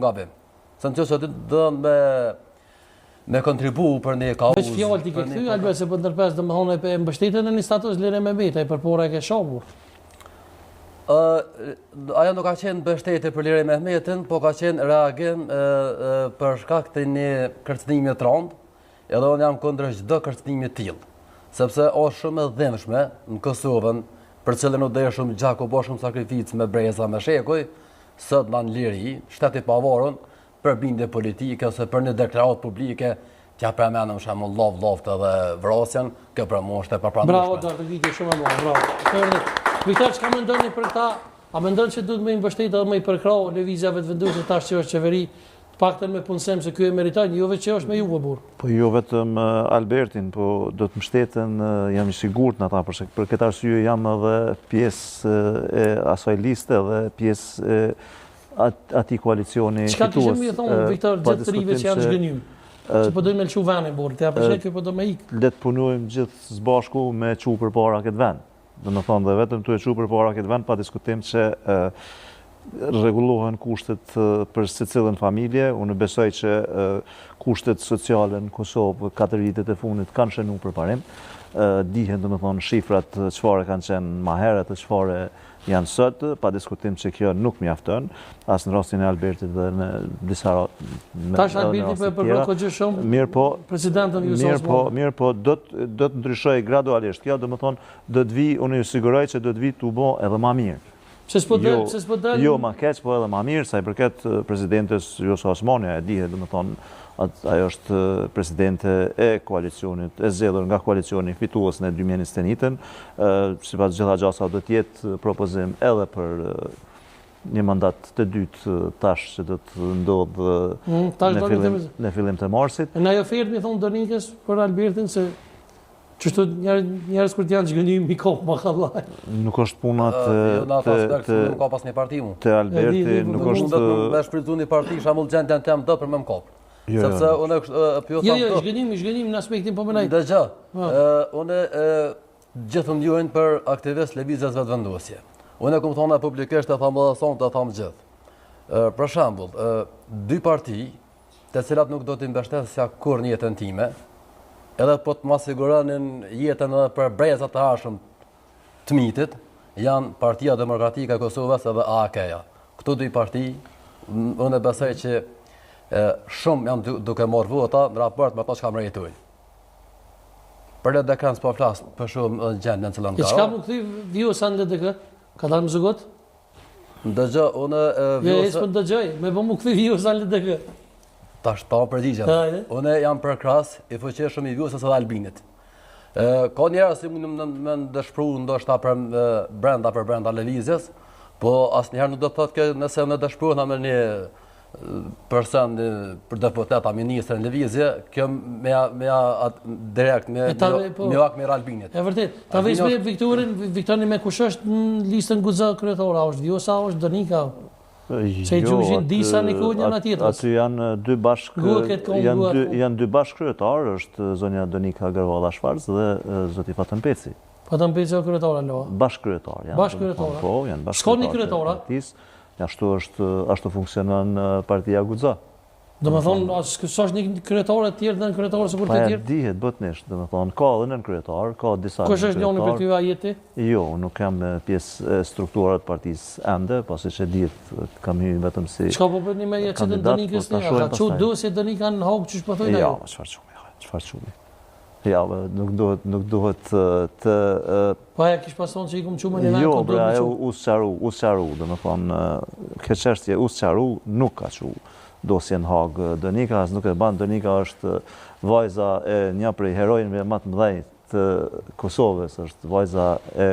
gabim. Se në që do me kontribu për një kauzë. Veç fjallë ti ke këthy, Albert, se për ndërpes dhe më thonë e mbështetën e një status lire me beta, e përpora e ke shabur. Ajo nuk ka qenë mbështetje për Liri Mehmetin, po ka qenë reagim për shkak të një kërcënimi të rëndë, edhe unë jam kundër çdo kërcënimi të tillë, sepse është shumë e dhimbshme në Kosovën, për cilën u deri shumë gjaku, bo shumë sakrificë me breza, me shekuj, sot në Liri, shteti pavarur, për bindje politike ose për një deklaratë publike, t'ja përmenëm shemull loftë edhe vrasjen, kjo për mua është e papranueshme. Bravo, Dartë Viti, shumë e bravo. Viktor, çka mendoni për këta? A mendon se duhet me mbështetë edhe me i përkrau lëvizjave të vendosur tash që është qeveri, të paktën me punësim se ky e meriton, jo vetë që është me juve burr. Po jo vetëm Albertin, po do të mbështeten, jam i sigurt në ata, për këtë arsye jam edhe pjesë e asaj liste dhe pjesë e atij koalicioni fitues. Çka kishim i thonë Viktor gjithë të rive që janë zhgënjym? Që po dojmë me lëshu venin burr, t'ja përshej që po do me ikë. Le të punojmë gjithë së bashku me çu përpara këtë vend. Do të thonë dhe vetëm të e çu përpara këtë vend pa diskutim që rregullohen kushtet për secilën familje. Unë besoj që kushtet sociale në Kosovë 4 vitet e fundit kanë shënuar për parim. Dihen domethënë shifrat çfarë kanë qenë më herët e çfarë janë sot, pa diskutim që kjo nuk mjafton, as në rastin e Albertit dhe në disa tash Alberti po e përkro kohë shumë. Mirë po, presidentën Jusuf. Mirë po, do të ndryshoj gradualisht. Kjo domethënë do të vi, unë ju siguroj që do të vi tu bë edhe më mirë. Se s'po del. Jo më keq, po edhe më mirë, sa i përket presidentes Vjosa Osmani, e dihet domethënë ajo është presidente e koalicionit, e zgjedhur nga koalicioni fitues në 2021-ën, sipas gjitha gjasa do të jetë propozim edhe për një mandat të dytë tash që do të ndodhë në fillim të marsit. Në ajo ofertë mi thonë Donikës për Albertin se qështu njerës kur t'janë zhgënjim mi kopë më kallaj. Nuk është puna nuk ka pas një parti mu. Të Alberti nuk është... Me shpritu një parti, shamull gjendjen tem do për me më kopë. Sepse unë pjo thamë... Jo, zhgënim në aspektin po mënaj. Dhe gjë, unë gjithëm njojnë për aktivist lëvizjes vetëvendosje. Unë këmë thonë publikisht e thamë dhe thonë të thamë gjithë. Për shambull, 2 parti, të cilat nuk do t'i mbështetë si kur një jetën time, edhe po të ma siguronin jetën edhe për brezat të hashëm të mitit, janë Partia Demokratike e Kosovës edhe AAK-ja. Këto 2 parti, unë besoj që shumë janë duke morë vota në raport me ato që kam rejtojnë. Për LDK s'po flasë për shumë gjendë në cilën ka. E qka më këthi Vjosa në LDK? Ka dalë më zëgot? Ndëgjë, unë Vjosa... Jo, s'po ndëgjëj, me po më këthi Vjosa në LDK. Ta është ta më përgjigjen. Unë jam për kras i fuqeshëm i Vjosës edhe Albinit. Ka njëra si me ndëshpru ndoshta për brenda lëvizjes, po asë njëherë nuk do të thotë kjo nëse në dëshpruhna me një person për deputet a ministrë në lëvizje, kjo me direkt me vak me Albinit. E vërtet, ta veç me Viktorin me kush është në listën guza kryetore, është Vjosa, është Donika? Se i gjushin disa një kohë një në tjetës. Aty janë 2 bashkë kryetarë, është zonja Donika Gërvala Shvarz dhe zoti Fatën Peci. Fatën Peci o kryetore në loa? Bashkë kryetarë. Bashkë kryetarë? Po, janë bashkë kryetarë. Shko një kryetara? Ashtu funksionon Partia Guza. Do me thonë, s'është një kryetare tjerë dhe në kryetare së kur të tjerë? Dihet, bëtnisht, do me thonë, ka dhe në kryetar, ka disa në kryetar. Kush është njënë për t'ju ajeti? Jo, nuk kam pjesë strukturat partisë ende, pasi që dihet, kam hy vetëm si... Qka po për një me jetë që të Donikës një? A që do si Donika në hogë që shpëthojnë e? Ja, qëfar qumë. Ja, nuk duhet të... Po aja kish pason që i kumë qumë një jo, bre, ajo usqaru, do me thonë, këtë qështje usqaru nuk ka që dosje në Hagë. Donika, as nuk e banë, Donika është vajza e një prej herojnëve më të mëdhej të Kosovës, është vajza e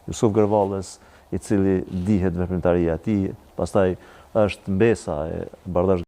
Jusuf Gërvalës, i cili dihet veprimtaria ti, pastaj është mbesa e Bardash